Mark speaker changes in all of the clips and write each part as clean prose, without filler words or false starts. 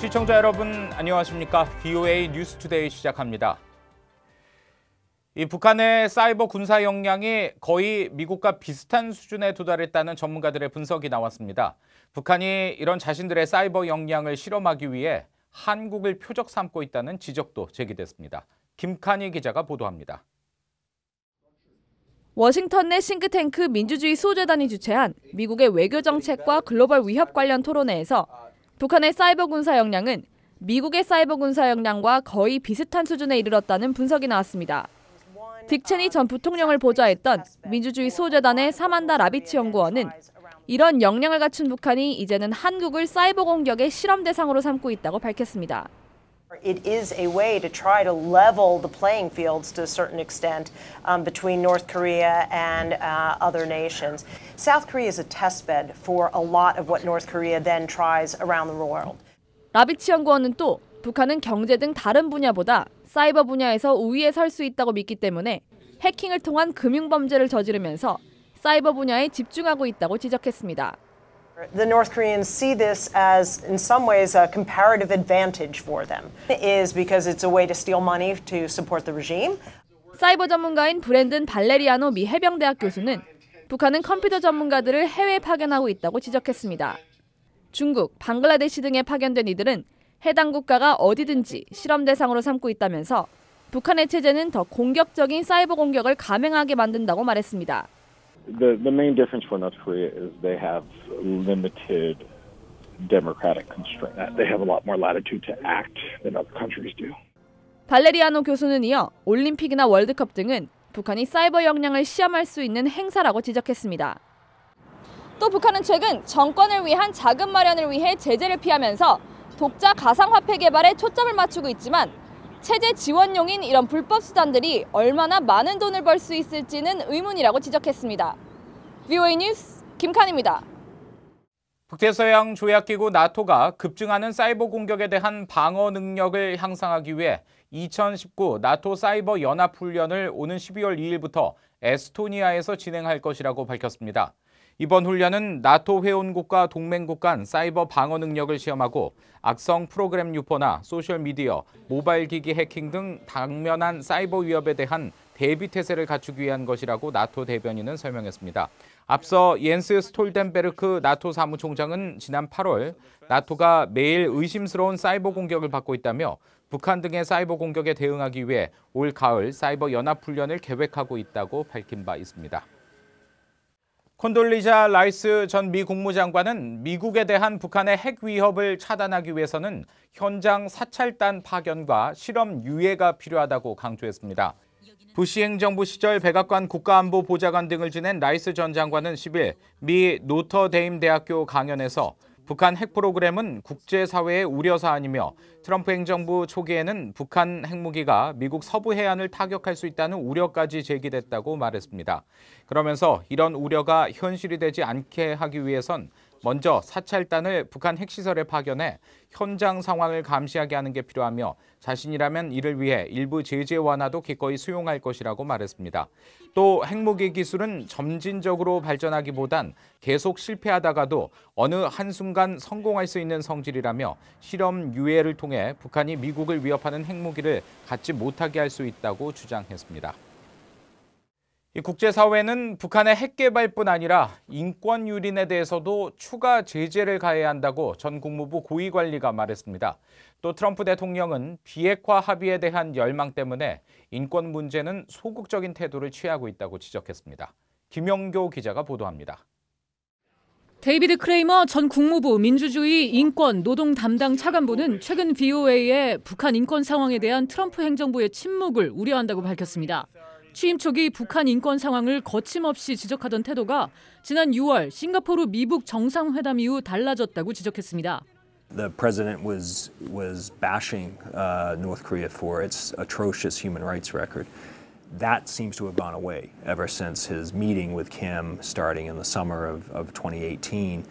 Speaker 1: 시청자 여러분 안녕하십니까? VOA 뉴스투데이 시작합니다. 이 북한의 사이버 군사 역량이 거의 미국과 비슷한 수준에 도달했다는 전문가들의 분석이 나왔습니다. 북한이 이런 자신들의 사이버 역량을 실험하기 위해 한국을 표적 삼고 있다는 지적도 제기됐습니다. 김칸희 기자가 보도합니다.
Speaker 2: 워싱턴 내 싱크탱크 민주주의 수호재단이 주최한 미국의 외교 정책과 글로벌 위협 관련 토론회에서 북한의 사이버 군사 역량은 미국의 사이버 군사 역량과 거의 비슷한 수준에 이르렀다는 분석이 나왔습니다. 딕 체니 전 부통령을 보좌했던 민주주의 수호재단의 사만다 라비치 연구원은 이런 역량을 갖춘 북한이 이제는 한국을 사이버 공격의 실험 대상으로 삼고 있다고 밝혔습니다.
Speaker 3: It is a way to try to level the playing fields to a certain extent between North Korea and other nations. South Korea is a test bed for a lot of what North Korea then tries around the world.
Speaker 2: 라비치 연구원은 또 북한은 경제 등 다른 분야보다 사이버 분야에서 우위에 설 수 있다고 믿기 때문에 해킹을 통한 금융 범죄를 저지르면서 사이버 분야에 집중하고 있다고 지적했습니다.
Speaker 3: The North Koreans see this as, in some ways, a comparative advantage for them. It is because it's a way to steal money to support the regime.
Speaker 2: 사이버 전문가인 브랜든 발레리아노 미 해병대학 교수는 북한은 컴퓨터 전문가들을 해외에 파견하고 있다고 지적했습니다. 중국, 방글라데시 등에 파견된 이들은 해당 국가가 어디든지 실험 대상으로 삼고 있다면서 북한의 체제는 더 공격적인 사이버 공격을 감행하게 만든다고 말했습니다.
Speaker 4: The main difference for North Korea is they have limited democratic constraint. They have a lot more latitude to act than other countries do.
Speaker 2: 발레리아노 교수는 이어 올림픽이나 월드컵 등은 북한이 사이버 역량을 시험할 수 있는 행사라고 지적했습니다. 또 북한은 최근 정권을 위한 자금 마련을 위해 제재를 피하면서 독자 가상화폐 개발에 초점을 맞추고 있지만 체제 지원용인 이런 불법 수단들이 얼마나 많은 돈을 벌 수 있을지는 의문이라고 지적했습니다. VOA 뉴스 김칸희입니다.
Speaker 1: 북대서양 조약기구 나토가 급증하는 사이버 공격에 대한 방어 능력을 향상하기 위해 2019 나토 사이버 연합훈련을 오는 12월 2일부터 에스토니아에서 진행할 것이라고 밝혔습니다. 이번 훈련은 나토 회원국과 동맹국 간 사이버 방어 능력을 시험하고 악성 프로그램 유포나 소셜미디어, 모바일 기기 해킹 등 당면한 사이버 위협에 대한 대비 태세를 갖추기 위한 것이라고 나토 대변인은 설명했습니다. 앞서 옌스 스톨텐베르크 나토 사무총장은 지난 8월 나토가 매일 의심스러운 사이버 공격을 받고 있다며 북한 등의 사이버 공격에 대응하기 위해 올 가을 사이버 연합훈련을 계획하고 있다고 밝힌 바 있습니다. 콘돌리자 라이스 전 미 국무장관은 미국에 대한 북한의 핵 위협을 차단하기 위해서는 현장 사찰단 파견과 실험 유예가 필요하다고 강조했습니다. 부시 행정부 시절 백악관 국가안보 보좌관 등을 지낸 라이스 전 장관은 10일 미 노터데임 대학교 강연에서 북한 핵 프로그램은 국제사회의 우려사안이며 트럼프 행정부 초기에는 북한 핵무기가 미국 서부 해안을 타격할 수 있다는 우려까지 제기됐다고 말했습니다. 그러면서 이런 우려가 현실이 되지 않게 하기 위해선 먼저 사찰단을 북한 핵시설에 파견해 현장 상황을 감시하게 하는 게 필요하며 자신이라면 이를 위해 일부 제재 완화도 기꺼이 수용할 것이라고 말했습니다. 또 핵무기 기술은 점진적으로 발전하기보단 계속 실패하다가도 어느 한순간 성공할 수 있는 성질이라며 실험 유예를 통해 북한이 미국을 위협하는 핵무기를 갖지 못하게 할 수 있다고 주장했습니다. 이 국제사회는 북한의 핵 개발뿐 아니라 인권 유린에 대해서도 추가 제재를 가해야 한다고 전 국무부 고위관리가 말했습니다. 또 트럼프 대통령은 비핵화 합의에 대한 열망 때문에 인권 문제는 소극적인 태도를 취하고 있다고 지적했습니다. 김영교 기자가 보도합니다.
Speaker 5: 데이비드 크레이머 전 국무부 민주주의 인권 노동 담당 차관보는 최근 VOA에 북한 인권 상황에 대한 트럼프 행정부의 침묵을 우려한다고 밝혔습니다. 취임 초기 북한 인권 상황을 거침없이 지적하던 태도가 지난 6월 싱가포르 미북 정상회담 이후 달라졌다고 지적했습니다.
Speaker 6: The president was bashing North Korea for its atrocious human rights record. That seems to have gone away ever since his meeting with Kim starting in the summer of 2018.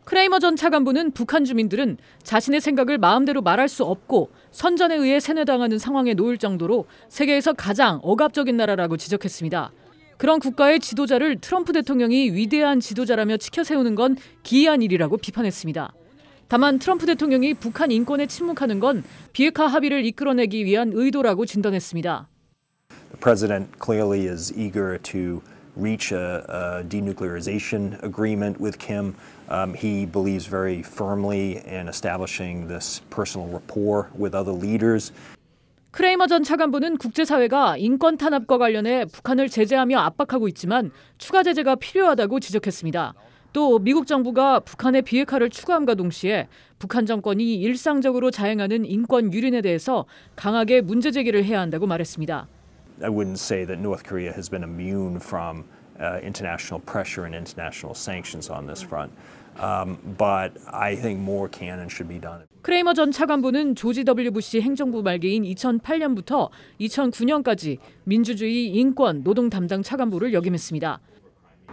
Speaker 5: 크레이머 전 차관보는 북한 주민들은 자신의 생각을 마음대로 말할 수 없고 선전에 의해 세뇌당하는 상황에 놓일 정도로 세계에서 가장 억압적인 나라라고 지적했습니다. 그런 국가의 지도자를 트럼프 대통령이 위대한 지도자라며 치켜세우는 건 기이한 일이라고 비판했습니다. 다만 트럼프 대통령이 북한 인권에 침묵하는 건 비핵화 합의를 이끌어내기 위한 의도라고 진단했습니다.
Speaker 6: The president clearly is eager to reach a denuclearization agreement with Kim. He believes very firmly in establishing this personal rapport with other leaders.
Speaker 5: 크레이머 전 차관보는 국제사회가 인권 탄압과 관련해 북한을 제재하며 압박하고 있지만 추가 제재가 필요하다고 지적했습니다. 또 미국 정부가 북한의 비핵화를 추구함과 동시에 북한 정권이 일상적으로 자행하는 인권 유린에 대해서 강하게 문제 제기를 해야 한다고 말했습니다.
Speaker 6: I wouldn't say that North Korea has been immune from international pressure and international sanctions on this front. But I think more can and should be done.
Speaker 5: 크레이머 전 차관보는 조지 W. 부시 행정부 말기인 2008년부터 2009년까지 민주주의, 인권, 노동 담당 차관보를 역임했습니다.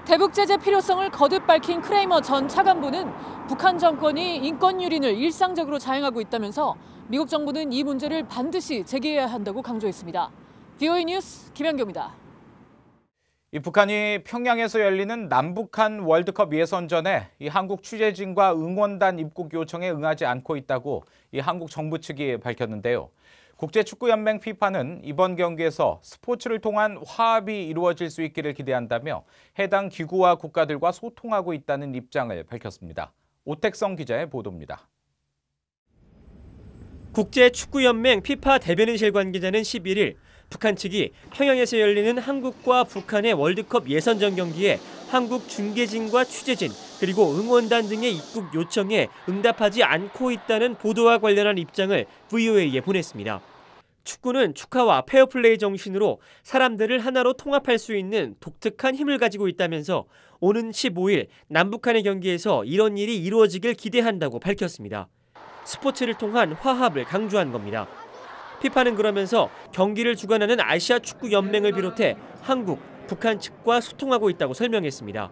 Speaker 5: 대북 제재 필요성을 거듭 밝힌 크레이머 전 차관보는 북한 정권이 인권 유린을 일상적으로 자행하고 있다면서 미국 정부는 이 문제를 반드시 제기해야 한다고 강조했습니다. VOA 뉴스 김현경입니다.
Speaker 1: 이 북한이 평양에서 열리는 남북한 월드컵 예선전에 이 한국 취재진과 응원단 입국 요청에 응하지 않고 있다고 이 한국 정부 측이 밝혔는데요. 국제축구연맹 FIFA는 이번 경기에서 스포츠를 통한 화합이 이루어질 수 있기를 기대한다며 해당 기구와 국가들과 소통하고 있다는 입장을 밝혔습니다. 오택성 기자의 보도입니다.
Speaker 7: 국제축구연맹 FIFA 대변인실 관계자는 11일 북한 측이 평양에서 열리는 한국과 북한의 월드컵 예선전 경기에 한국 중계진과 취재진 그리고 응원단 등의 입국 요청에 응답하지 않고 있다는 보도와 관련한 입장을 VOA에 보냈습니다. 축구는 축하와 페어플레이 정신으로 사람들을 하나로 통합할 수 있는 독특한 힘을 가지고 있다면서 오는 15일 남북한의 경기에서 이런 일이 이루어지길 기대한다고 밝혔습니다. 스포츠를 통한 화합을 강조한 겁니다. FIFA는 그러면서 경기를 주관하는 아시아 축구 연맹을 비롯해 한국, 북한 측과 소통하고 있다고 설명했습니다.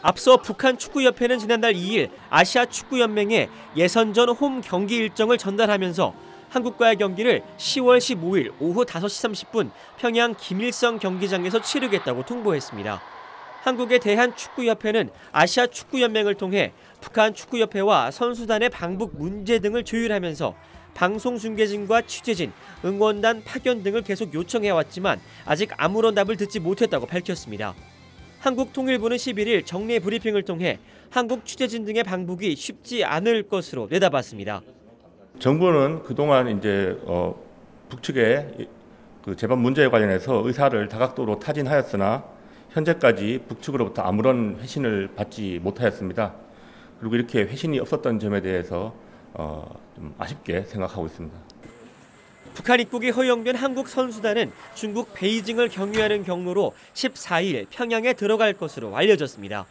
Speaker 7: 앞서 북한 축구협회는 지난달 2일 아시아 축구 연맹에 예선전 홈 경기 일정을 전달하면서 한국과의 경기를 10월 15일 오후 5시 30분 평양 김일성 경기장에서 치르겠다고 통보했습니다. 한국의 대한축구협회는 아시아 축구연맹을 통해 북한 축구협회와 선수단의 방북 문제 등을 조율하면서 방송 중계진과 취재진, 응원단 파견 등을 계속 요청해왔지만 아직 아무런 답을 듣지 못했다고 밝혔습니다. 한국통일부는 11일 정례 브리핑을 통해 한국 취재진 등의 방북이 쉽지 않을 것으로 내다봤습니다.
Speaker 8: 정부는 그동안 이제 북측의 그 재반 문제에 관련해서 의사를 다각도로 타진하였으나 현재까지 북측으로부터 아무런 회신을 받지 못하였습니다. 그리고 이렇게 회신이 없었던 점에 대해서 좀 아쉽게 생각하고 있습니다.
Speaker 7: 북한 입국이 허용된 한국 선수단은 중국 베이징을 경유하는 경로로 14일 평양에 들어갈 것으로 알려졌습니다.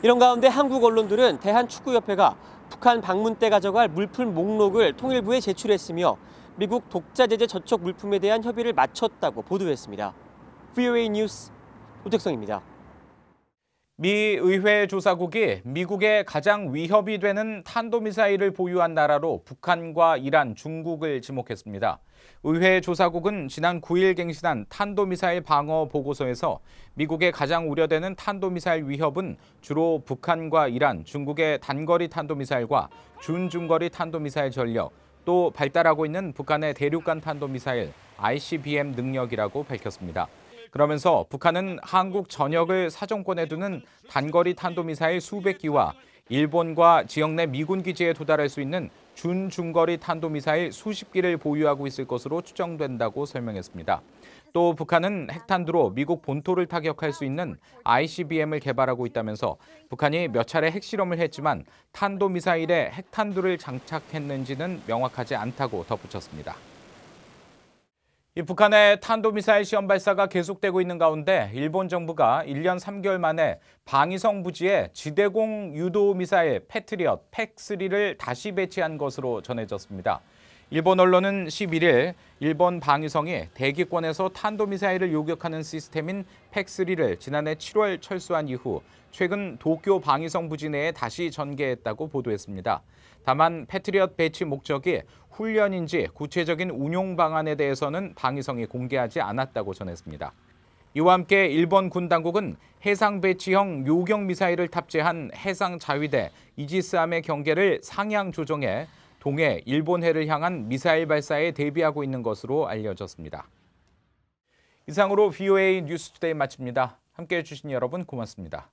Speaker 7: 이런 가운데 한국 언론들은 대한축구협회가 북한 방문 때 가져갈 물품 목록을 통일부에 제출했으며 미국 독자 제재 저촉 물품에 대한 협의를 마쳤다고 보도했습니다. VOA 뉴스 오택성입니다.
Speaker 1: 미 의회 조사국이 미국의 가장 위협이 되는 탄도미사일을 보유한 나라로 북한과 이란, 중국을 지목했습니다. 의회 조사국은 지난 9일 갱신한 탄도미사일 방어 보고서에서 미국의 가장 우려되는 탄도미사일 위협은 주로 북한과 이란, 중국의 단거리 탄도미사일과 준중거리 탄도미사일 전력, 또 발달하고 있는 북한의 대륙간 탄도미사일 ICBM 능력이라고 밝혔습니다. 그러면서 북한은 한국 전역을 사정권에 두는 단거리 탄도미사일 수백 기와 일본과 지역 내 미군 기지에 도달할 수 있는 준중거리 탄도미사일 수십 기를 보유하고 있을 것으로 추정된다고 설명했습니다. 또 북한은 핵탄두로 미국 본토를 타격할 수 있는 ICBM을 개발하고 있다면서 북한이 몇 차례 핵실험을 했지만 탄도미사일에 핵탄두를 장착했는지는 명확하지 않다고 덧붙였습니다. 이 북한의 탄도미사일 시험 발사가 계속되고 있는 가운데 일본 정부가 1년 3개월 만에 방위성 부지에 지대공 유도 미사일 패트리엇 팩3를 다시 배치한 것으로 전해졌습니다. 일본 언론은 11일 일본 방위성이 대기권에서 탄도미사일을 요격하는 시스템인 팩3를 지난해 7월 철수한 이후 최근 도쿄 방위성 부지 내에 다시 전개했다고 보도했습니다. 다만 패트리엇 배치 목적이 훈련인지 구체적인 운용 방안에 대해서는 방위성이 공개하지 않았다고 전했습니다. 이와 함께 일본 군 당국은 해상 배치형 요격 미사일을 탑재한 해상 자위대 이지스함의 경계를 상향 조정해 동해 일본해를 향한 미사일 발사에 대비하고 있는 것으로 알려졌습니다. 이상으로 VOA 뉴스투데이 마칩니다. 함께해 주신 여러분 고맙습니다.